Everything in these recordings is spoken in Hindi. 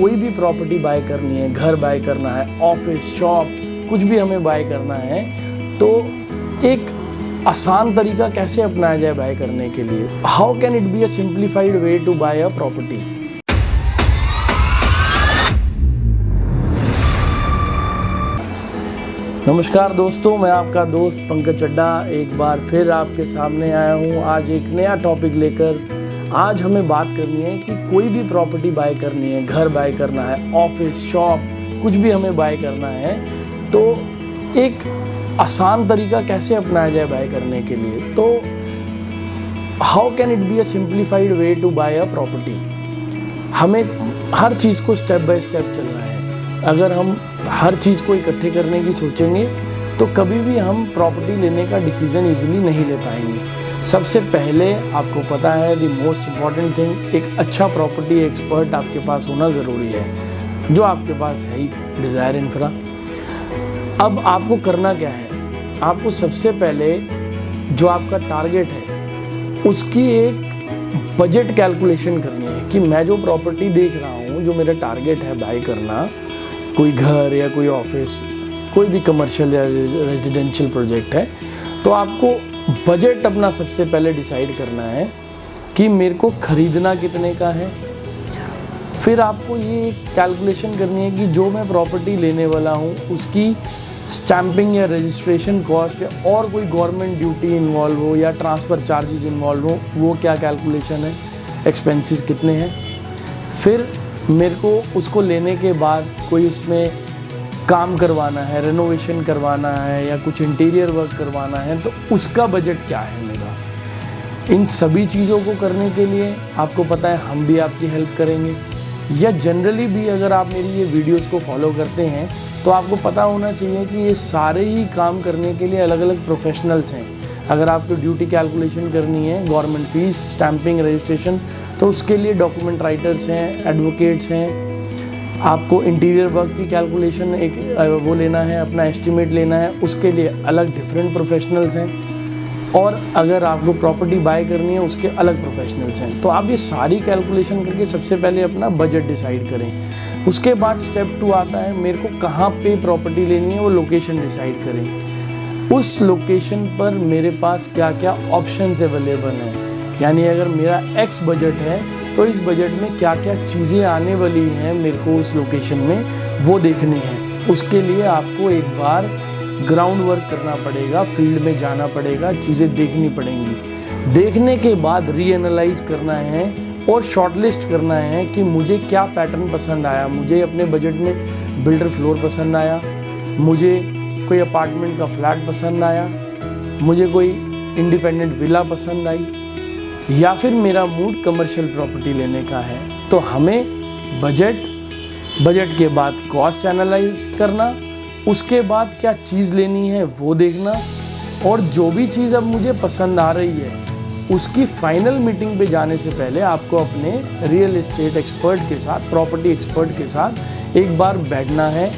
कोई भी प्रॉपर्टी बाय करनी है, घर बाय करना है, ऑफिस, शॉप, कुछ भी हमें बाय करना है, तो एक आसान तरीका कैसे अपनाया जाए बाय करने के लिए? How can it be a simplified way to buy a property? नमस्कार दोस्तों, मैं आपका दोस्त पंकज चड्डा एक बार फिर आपके सामने आया हूँ आज एक नया टॉपिक लेकर। आज हमें बात करनी है कि कोई भी प्रॉपर्टी बाय करनी है, घर बाय करना है, ऑफिस, शॉप, कुछ भी हमें बाय करना है, तो एक आसान तरीका कैसे अपनाया जाए बाय करने के लिए? तो how can it be a simplified way to buy a property? हमें हर चीज़ को स्टेप बाय स्टेप चलना है। अगर हम हर चीज़ को इकट्ठे करने की सोचेंगे तो कभी भी हम प्रॉपर्टी लेने का डिसीज़न इजीली नहीं ले पाएंगे। सबसे पहले आपको पता है द मोस्ट इम्पॉर्टेंट थिंग, एक अच्छा प्रॉपर्टी एक्सपर्ट आपके पास होना ज़रूरी है, जो आपके पास है ही, डिज़ायर इंफ्रा। अब आपको करना क्या है? आपको सबसे पहले जो आपका टारगेट है उसकी एक बजट कैलकुलेशन करनी है कि मैं जो प्रॉपर्टी देख रहा हूँ, जो मेरा टारगेट है बाय करना, कोई घर या कोई ऑफिस, कोई भी कमर्शियल या रेजिडेंशियल प्रोजेक्ट है, तो आपको बजट अपना सबसे पहले डिसाइड करना है कि मेरे को ख़रीदना कितने का है। फिर आपको ये कैलकुलेशन करनी है कि जो मैं प्रॉपर्टी लेने वाला हूँ उसकी स्टैंपिंग या रजिस्ट्रेशन कॉस्ट या और कोई गवर्नमेंट ड्यूटी इन्वॉल्व हो या ट्रांसफ़र चार्जेस इन्वॉल्व हो, वो क्या कैलकुलेशन है, एक्सपेंसेस कितने हैं। फिर मेरे को उसको लेने के बाद कोई उसमें काम करवाना है, रेनोवेशन करवाना है या कुछ इंटीरियर वर्क करवाना है, तो उसका बजट क्या है मेरा। इन सभी चीज़ों को करने के लिए आपको पता है हम भी आपकी हेल्प करेंगे, या जनरली भी अगर आप मेरी ये वीडियोस को फॉलो करते हैं तो आपको पता होना चाहिए कि ये सारे ही काम करने के लिए अलग अलग प्रोफेशनल्स हैं। अगर आपको ड्यूटी कैलकुलेशन करनी है, गवर्नमेंट फीस, स्टैंपिंग, रजिस्ट्रेशन, तो उसके लिए डॉक्यूमेंट राइटर्स हैं, एडवोकेट्स हैं। आपको इंटीरियर वर्क की कैलकुलेशन एक वो लेना है, अपना एस्टिमेट लेना है, उसके लिए अलग डिफरेंट प्रोफेशनल्स हैं। और अगर आपको प्रॉपर्टी बाय करनी है उसके अलग प्रोफेशनल्स हैं। तो आप ये सारी कैलकुलेशन करके सबसे पहले अपना बजट डिसाइड करें। उसके बाद स्टेप 2 आता है, मेरे को कहाँ पे प्रॉपर्टी लेनी है वो लोकेशन डिसाइड करें। उस लोकेशन पर मेरे पास क्या क्या ऑप्शंस अवेलेबल हैं, यानी अगर मेरा एक्स बजट है तो इस बजट में क्या क्या चीज़ें आने वाली हैं मेरे को उस लोकेशन में, वो देखनी है। उसके लिए आपको एक बार ग्राउंड वर्क करना पड़ेगा, फील्ड में जाना पड़ेगा, चीज़ें देखनी पड़ेंगी। देखने के बाद रीएनालाइज करना है और शॉर्टलिस्ट करना है कि मुझे क्या पैटर्न पसंद आया। मुझे अपने बजट में बिल्डर फ्लोर पसंद आया, मुझे कोई अपार्टमेंट का फ्लैट पसंद आया, मुझे कोई इंडिपेंडेंट विला पसंद आई, या फिर मेरा मूड कमर्शियल प्रॉपर्टी लेने का है। तो हमें बजट के बाद कॉस्ट एनालाइज करना, उसके बाद क्या चीज़ लेनी है वो देखना, और जो भी चीज़ अब मुझे पसंद आ रही है उसकी फाइनल मीटिंग पे जाने से पहले आपको अपने रियल एस्टेट एक्सपर्ट के साथ, प्रॉपर्टी एक्सपर्ट के साथ एक बार बैठना है,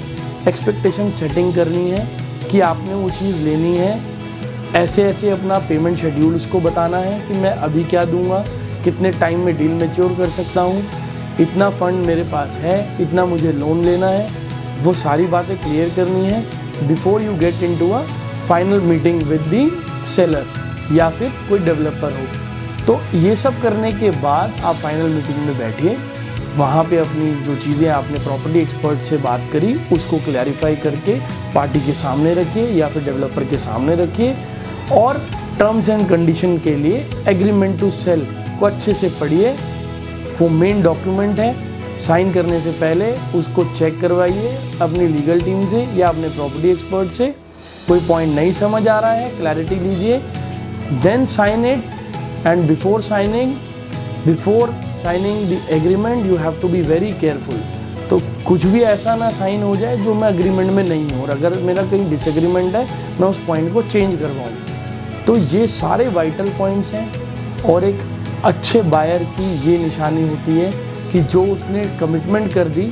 एक्सपेक्टेशन सेटिंग करनी है कि आपने वो चीज़ लेनी है। ऐसे ऐसे अपना पेमेंट शेड्यूल उसको बताना है कि मैं अभी क्या दूंगा, कितने टाइम में डील मैच्योर कर सकता हूँ, इतना फंड मेरे पास है, इतना मुझे लोन लेना है। वो सारी बातें क्लियर करनी है before you get into a final meeting with the seller या फिर कोई डेवलपर हो। तो ये सब करने के बाद आप फाइनल मीटिंग में बैठिए, वहाँ पे अपनी जो चीज़ें आपने प्रॉपर्टी एक्सपर्ट से बात करी उसको क्लैरिफाई करके पार्टी के सामने रखिए या फिर डेवलपर के सामने रखिए, और टर्म्स एंड कंडीशन के लिए एग्रीमेंट टू सेल को अच्छे से पढ़िए। वो मेन डॉक्यूमेंट है, साइन करने से पहले उसको चेक करवाइए अपनी लीगल टीम से या अपने प्रॉपर्टी एक्सपर्ट से। कोई पॉइंट नहीं समझ आ रहा है, क्लैरिटी लीजिए, then sign it, and before signing the agreement you have to be very careful. तो कुछ भी ऐसा ना साइन हो जाए जो मैं एग्रीमेंट में नहीं हूँ, और अगर मेरा कहीं डिसएग्रीमेंट है मैं उस पॉइंट को चेंज करवाऊँ। तो ये सारे वाइटल पॉइंट्स हैं, और एक अच्छे बायर की ये निशानी होती है कि जो उसने कमिटमेंट कर दी,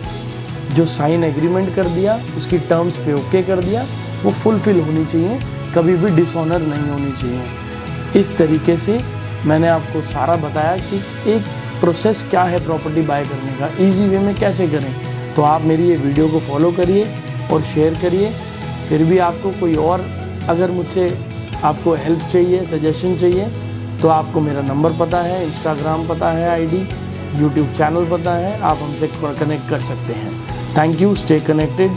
जो साइन एग्रीमेंट कर दिया, उसकी टर्म्स पे ओके कर दिया, वो फुलफिल होनी चाहिए, कभी भी डिसऑनर नहीं होनी चाहिए। इस तरीके से मैंने आपको सारा बताया कि एक प्रोसेस क्या है प्रॉपर्टी बाय करने का, ईजी वे में कैसे करें, तो आप मेरी ये वीडियो को फॉलो करिए और शेयर करिए। फिर भी आपको कोई और अगर मुझसे आपको हेल्प चाहिए, सजेशन चाहिए, तो आपको मेरा नंबर पता है, इंस्टाग्राम पता है आईडी, यूट्यूब चैनल पता है, आप हमसे कनेक्ट कर सकते हैं। Thank you, stay connected.